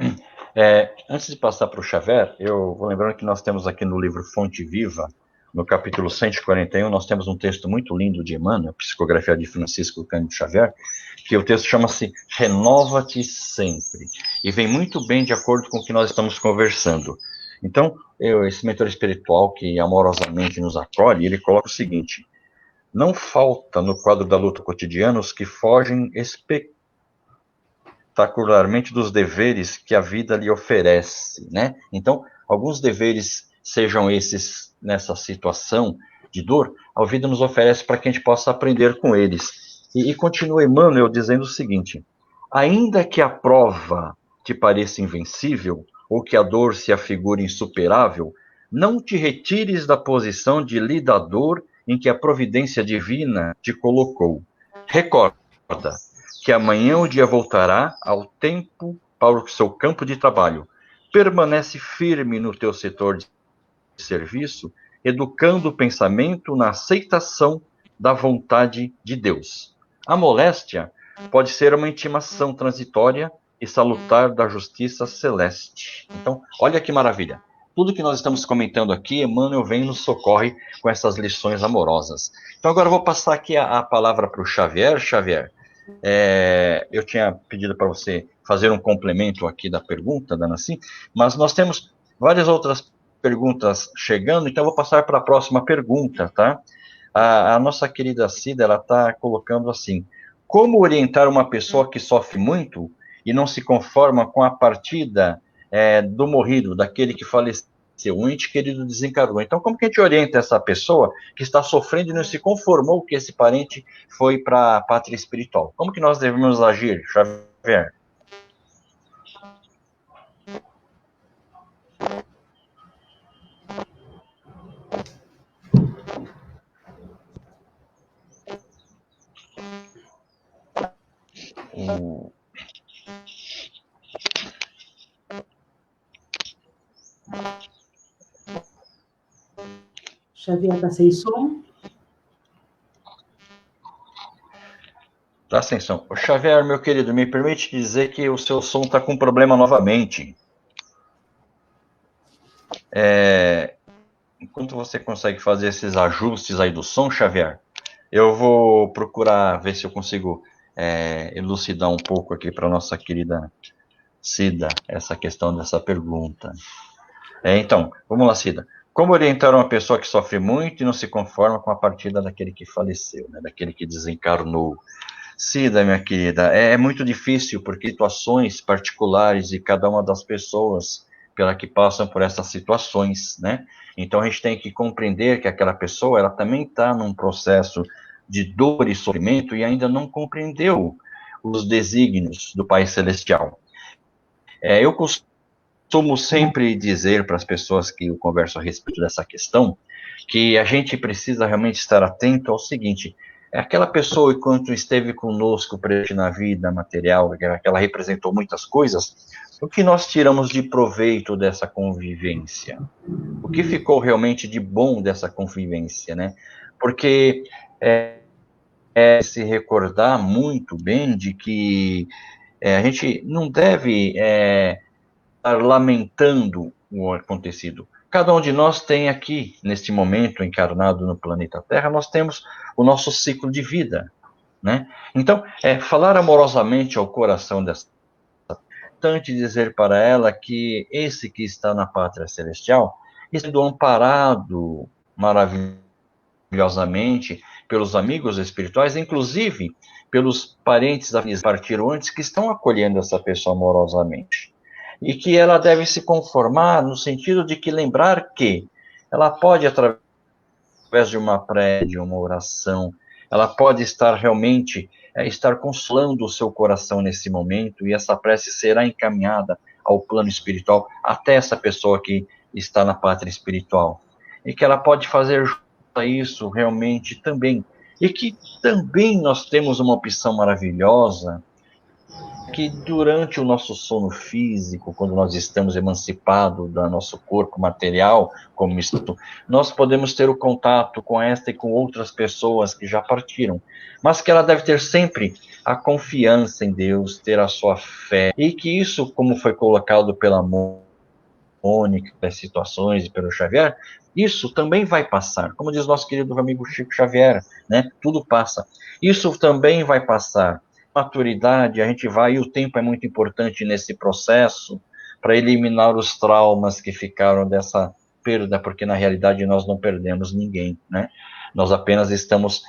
Speaker 3: Antes de passar para o Xavier, eu vou lembrando que nós temos aqui no livro Fonte Viva, no capítulo 141, nós temos um texto muito lindo de Emmanuel, psicografia de Francisco Cândido Xavier, que o texto chama-se Renova-te Sempre, e vem muito bem de acordo com o que nós estamos conversando. Então, esse mentor espiritual que amorosamente nos acolhe, ele coloca o seguinte: não falta no quadro da luta cotidiana os que fogem espetacularmente dos deveres que a vida lhe oferece, né? Então, alguns deveres, sejam esses nessa situação de dor, a vida nos oferece para que a gente possa aprender com eles. E continua Emmanuel dizendo o seguinte: ainda que a prova te pareça invencível, ou que a dor se afigure insuperável, não te retires da posição de lidador em que a providência divina te colocou. Recorda que amanhã o dia voltará ao tempo para o seu campo de trabalho. Permanece firme no teu setor de serviço, educando o pensamento na aceitação da vontade de Deus. A moléstia pode ser uma intimação transitória e salutar da justiça celeste. Então, olha que maravilha. Tudo que nós estamos comentando aqui, Emmanuel vem e nos socorre com essas lições amorosas. Então, agora eu vou passar aqui a palavra para o Xavier. Xavier, eu tinha pedido para você fazer um complemento aqui da pergunta da Nassim, mas nós temos várias outras perguntas chegando, então eu vou passar para a próxima pergunta, tá? A nossa querida Cida, ela está colocando assim: como orientar uma pessoa que sofre muito e não se conforma com a partida do morrido, daquele que faleceu, um ente querido desencarnou? Então, como que a gente orienta essa pessoa que está sofrendo e não se conformou que esse parente foi para a pátria espiritual? Como que nós devemos agir, Xavier?
Speaker 1: Xavier está sem som?
Speaker 3: Tá sem som. Xavier, meu querido, me permite dizer que o seu som está com problema novamente. Enquanto você consegue fazer esses ajustes aí do som, Xavier, eu vou procurar ver se eu consigo elucidar um pouco aqui para nossa querida Cida essa questão dessa pergunta. Então, vamos lá, Cida. Como orientar uma pessoa que sofre muito e não se conforma com a partida daquele que faleceu, né, daquele que desencarnou? Cida, minha querida, é muito difícil porque situações particulares de cada uma das pessoas pela que passam por essas situações, né? Então a gente tem que compreender que aquela pessoa, ela também está num processo de dor e sofrimento e ainda não compreendeu os desígnios do Pai Celestial. Eu costumo sempre dizer para as pessoas que eu converso a respeito dessa questão que a gente precisa realmente estar atento ao seguinte: aquela pessoa, enquanto esteve conosco presente na vida material, que ela representou muitas coisas, o que nós tiramos de proveito dessa convivência? O que ficou realmente de bom dessa convivência, né? Porque se recordar muito bem de que a gente não deve estar lamentando o acontecido. Cada um de nós tem aqui, neste momento, encarnado no planeta Terra, nós temos o nosso ciclo de vida, né? Então, falar amorosamente ao coração dessa importante, dizer para ela que esse que está na pátria celestial, sendo amparado maravilhosamente pelos amigos espirituais, inclusive pelos parentes que partiram antes, que estão acolhendo essa pessoa amorosamente. E que ela deve se conformar no sentido de que lembrar que ela pode, através de uma prece, de uma oração, ela pode estar realmente, estar consolando o seu coração nesse momento, e essa prece será encaminhada ao plano espiritual, até essa pessoa que está na pátria espiritual. E que ela pode fazer isso realmente também. E que também nós temos uma opção maravilhosa, que durante o nosso sono físico, quando nós estamos emancipados do nosso corpo material, como isso, nós podemos ter o contato com esta e com outras pessoas que já partiram, mas que ela deve ter sempre a confiança em Deus, ter a sua fé, e que isso, como foi colocado pela Mônica, das situações e pelo Xavier, isso também vai passar, como diz nosso querido amigo Chico Xavier, né? Tudo passa. Isso também vai passar. Maturidade, a gente vai, e o tempo é muito importante nesse processo para eliminar os traumas que ficaram dessa perda, porque na realidade nós não perdemos ninguém, né? Nós apenas estamos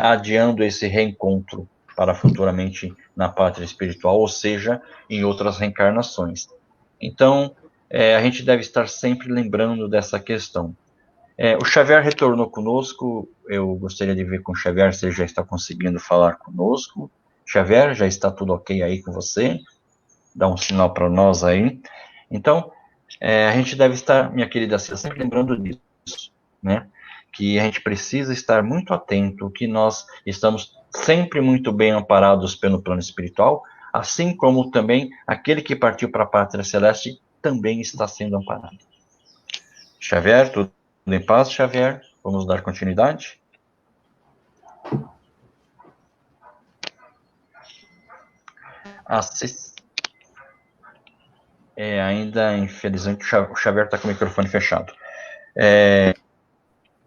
Speaker 3: adiando esse reencontro para futuramente na pátria espiritual, ou seja, em outras reencarnações. Então, a gente deve estar sempre lembrando dessa questão. O Xavier retornou conosco, eu gostaria de ver com o Xavier se ele já está conseguindo falar conosco. Xavier, já está tudo ok aí com você? Dá um sinal para nós aí. Então, a gente deve estar, minha querida Cida, sempre lembrando disso, né? Que a gente precisa estar muito atento, que nós estamos sempre muito bem amparados pelo plano espiritual, assim como também aquele que partiu para a pátria celeste também está sendo amparado. Xavier, tudo em paz, Xavier? Vamos dar continuidade? Ainda, infelizmente, o Xavier está com o microfone fechado.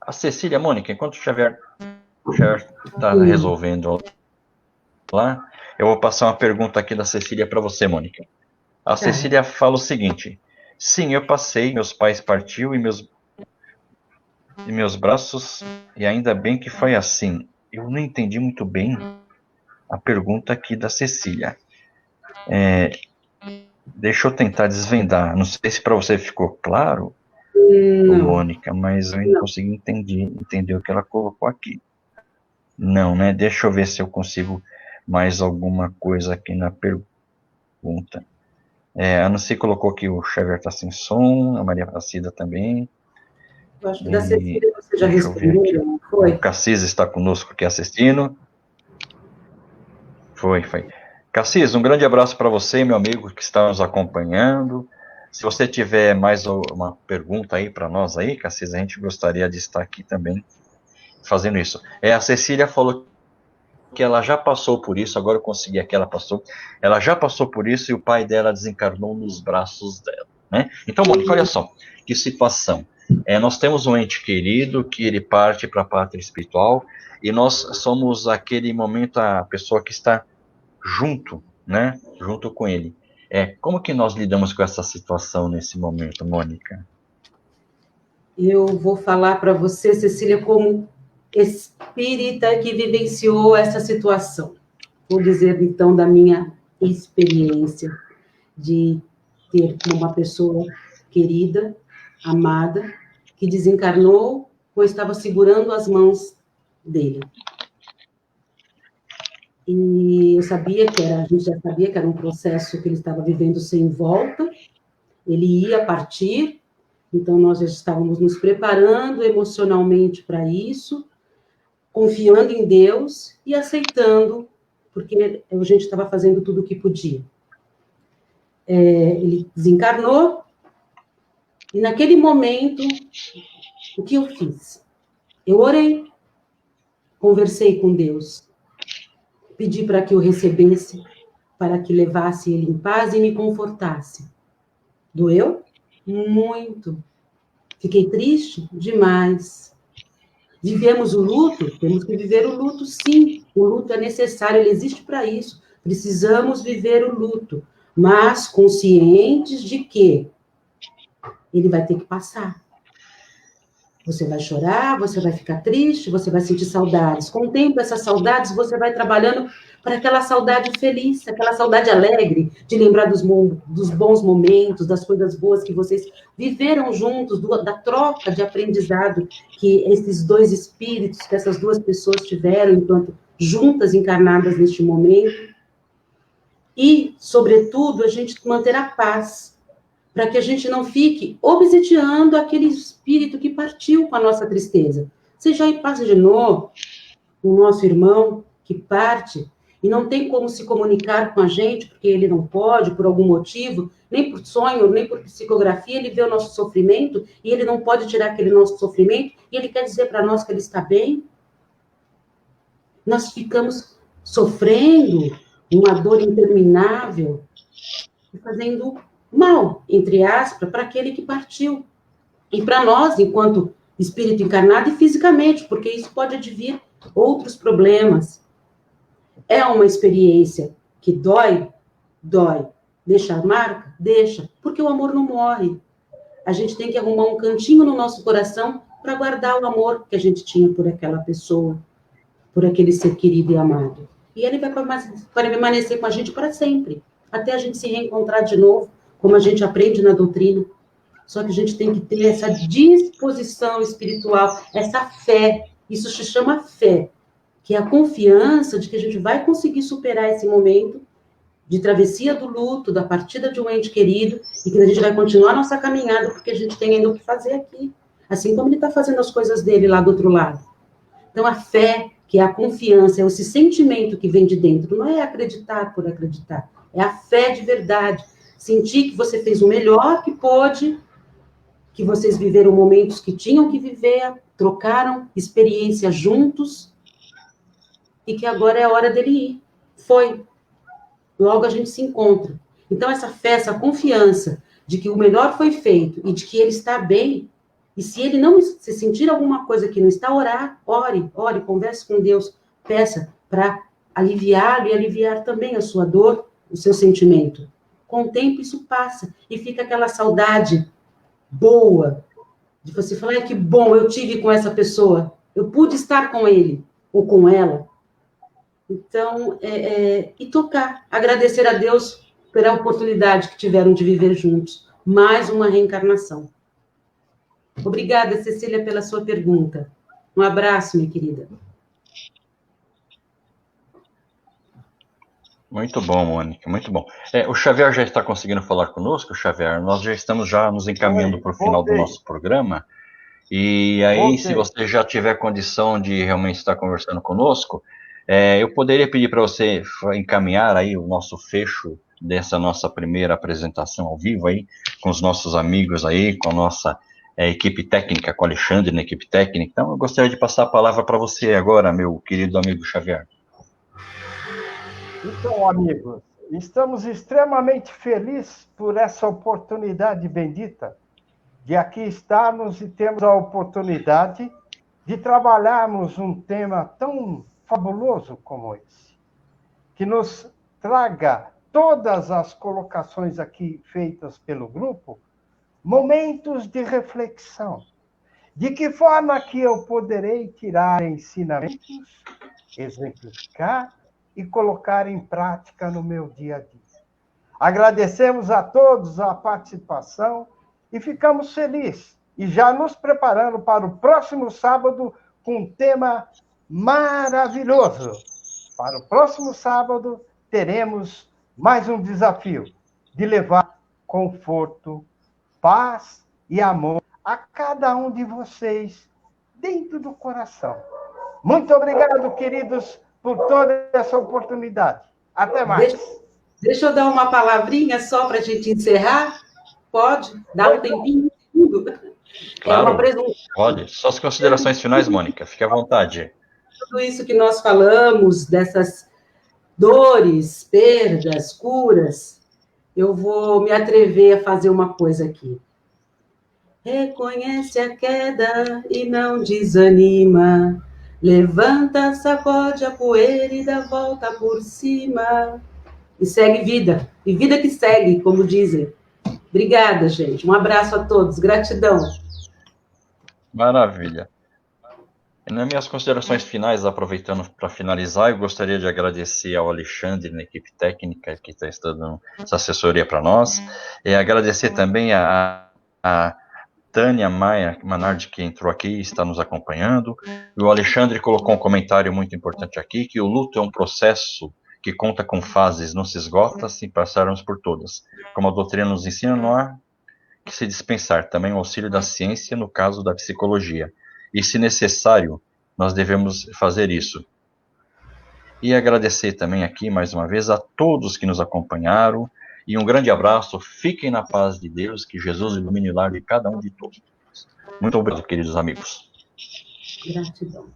Speaker 3: A Cecília, Mônica, enquanto o Xavier está resolvendo lá, Eu vou passar uma pergunta aqui da Cecília para você, Mônica. A Cecília fala o seguinte: sim, eu passei, meus pais partiu e meus braços, e ainda bem que foi assim. Eu não entendi muito bem a pergunta aqui da Cecília. Deixa eu tentar desvendar. Não sei se para você ficou claro, Mônica, mas eu não consegui entender o que ela colocou aqui. Não, né? Deixa eu ver se eu consigo mais alguma coisa aqui na pergunta. A Nancy colocou que o Xavier está sem som, a Maria Aparecida também.
Speaker 1: Eu acho que da Cecília você já respondeu, não foi?
Speaker 3: O Cassis está conosco aqui assistindo. Foi. Cassis, um grande abraço para você, meu amigo, que está nos acompanhando. Se você tiver mais uma pergunta aí para nós aí, Cassis, a gente gostaria de estar aqui também fazendo isso. A Cecília falou que ela já passou por isso, agora eu consegui aqui, ela já passou por isso e o pai dela desencarnou nos braços dela, né? Então, Mônica, olha só, que situação. Nós temos um ente querido que ele parte para a pátria espiritual e nós somos aquele momento a pessoa que está junto, né? Junto com ele. Como que nós lidamos com essa situação nesse momento, Mônica?
Speaker 1: Eu vou falar para você, Cecília, como espírita que vivenciou essa situação. Vou dizer, então, da minha experiência de ter uma pessoa querida, amada, que desencarnou ou estava segurando as mãos dele. E eu sabia a gente já sabia que era um processo que ele estava vivendo sem volta, ele ia partir, então nós já estávamos nos preparando emocionalmente para isso, confiando em Deus e aceitando, porque a gente estava fazendo tudo o que podia. Ele desencarnou, e naquele momento, o que eu fiz? Eu orei, conversei com Deus, pedi para que eu recebesse, para que levasse ele em paz e me confortasse. Doeu? Muito. Fiquei triste? Demais. Vivemos o luto? Temos que viver o luto, sim. O luto é necessário, ele existe para isso. Precisamos viver o luto, mas conscientes de que ele vai ter que passar. Você vai chorar, você vai ficar triste, você vai sentir saudades. Com o tempo, essas saudades, você vai trabalhando para aquela saudade feliz, aquela saudade alegre, de lembrar dos bons momentos, das coisas boas que vocês viveram juntos, da troca de aprendizado que esses dois espíritos, que essas duas pessoas tiveram enquanto juntas, encarnadas neste momento. E, sobretudo, a gente manter a paz, para que a gente não fique obsediando aquele espírito que partiu com a nossa tristeza. Você já imaginou o nosso irmão que parte e não tem como se comunicar com a gente, porque ele não pode, por algum motivo, nem por sonho, nem por psicografia, ele vê o nosso sofrimento e ele não pode tirar aquele nosso sofrimento e ele quer dizer para nós que ele está bem? Nós ficamos sofrendo uma dor interminável e fazendo mal, entre aspas, para aquele que partiu. E para nós, enquanto espírito encarnado e fisicamente, porque isso pode advir outros problemas. É uma experiência que dói. Deixa marca? Deixa, porque o amor não morre. A gente tem que arrumar um cantinho no nosso coração para guardar o amor que a gente tinha por aquela pessoa, por aquele ser querido e amado. E ele vai permanecer com a gente para sempre, até a gente se reencontrar de novo, como a gente aprende na doutrina. Só que a gente tem que ter essa disposição espiritual, essa fé. Isso se chama fé, que é a confiança de que a gente vai conseguir superar esse momento de travessia do luto, da partida de um ente querido, e que a gente vai continuar a nossa caminhada, porque a gente tem ainda o que fazer aqui. Assim como ele está fazendo as coisas dele lá do outro lado. Então, a fé, que é a confiança, é esse sentimento que vem de dentro, não é acreditar por acreditar, é a fé de verdade. Sentir que você fez o melhor que pôde, que vocês viveram momentos que tinham que viver, trocaram experiências juntos, e que agora é a hora dele ir. Foi. Logo a gente se encontra. Então, essa fé, essa confiança de que o melhor foi feito e de que ele está bem, e se ele não sentir alguma coisa que não está, ore, converse com Deus, peça para aliviá-lo e aliviar também a sua dor, o seu sentimento. Com o tempo isso passa e fica aquela saudade boa de você falar, que bom, eu tive com essa pessoa, eu pude estar com ele ou com ela. Então, e tocar, agradecer a Deus pela oportunidade que tiveram de viver juntos. Mais uma reencarnação. Obrigada, Cecília, pela sua pergunta. Um abraço, minha querida.
Speaker 3: Muito bom, Mônica, muito bom. O Xavier já está conseguindo falar conosco, Xavier? Nós já estamos nos encaminhando para o final do nosso programa. E aí, se você já tiver condição de realmente estar conversando conosco, eu poderia pedir para você encaminhar aí o nosso fecho dessa nossa primeira apresentação ao vivo aí, com os nossos amigos aí, com a nossa equipe técnica, com o Alexandre na equipe técnica. Então, eu gostaria de passar a palavra para você agora, meu querido amigo Xavier.
Speaker 2: Então, amigos, estamos extremamente felizes por essa oportunidade bendita de aqui estarmos e termos a oportunidade de trabalharmos um tema tão fabuloso como esse, que nos traga todas as colocações aqui feitas pelo grupo, momentos de reflexão. De que forma que eu poderei tirar ensinamentos, exemplificar e colocar em prática no meu dia a dia. Agradecemos a todos a participação e ficamos felizes. E já nos preparando para o próximo sábado com um tema maravilhoso. Para o próximo sábado, teremos mais um desafio de levar conforto, paz e amor a cada um de vocês dentro do coração. Muito obrigado, queridos, por toda essa oportunidade. Até mais.
Speaker 1: Deixa eu dar uma palavrinha só para a gente encerrar. Pode? Dá um tempinho?
Speaker 3: Claro, pode. Só as considerações finais, Mônica. Fique à vontade.
Speaker 1: Tudo isso que nós falamos, dessas dores, perdas, curas, eu vou me atrever a fazer uma coisa aqui. Reconhece a queda e não desanima. Levanta, sacode a poeira e dá volta por cima. E segue vida. E vida que segue, como dizem. Obrigada, gente. Um abraço a todos. Gratidão.
Speaker 3: Maravilha. Nas minhas considerações finais, aproveitando para finalizar, eu gostaria de agradecer ao Alexandre, na equipe técnica, que está dando essa assessoria para nós, e agradecer também a Tânia Maia Manardi, que entrou aqui e está nos acompanhando. E o Alexandre colocou um comentário muito importante aqui, que o luto é um processo que conta com fases, não se esgota se passarmos por todas. Como a doutrina nos ensina, não há que se dispensar também o auxílio da ciência no caso da psicologia. E, se necessário, nós devemos fazer isso. E agradecer também aqui, mais uma vez, a todos que nos acompanharam. E um grande abraço. Fiquem na paz de Deus, que Jesus ilumine o lar de cada um de todos. Muito obrigado, queridos amigos.
Speaker 1: Gratidão.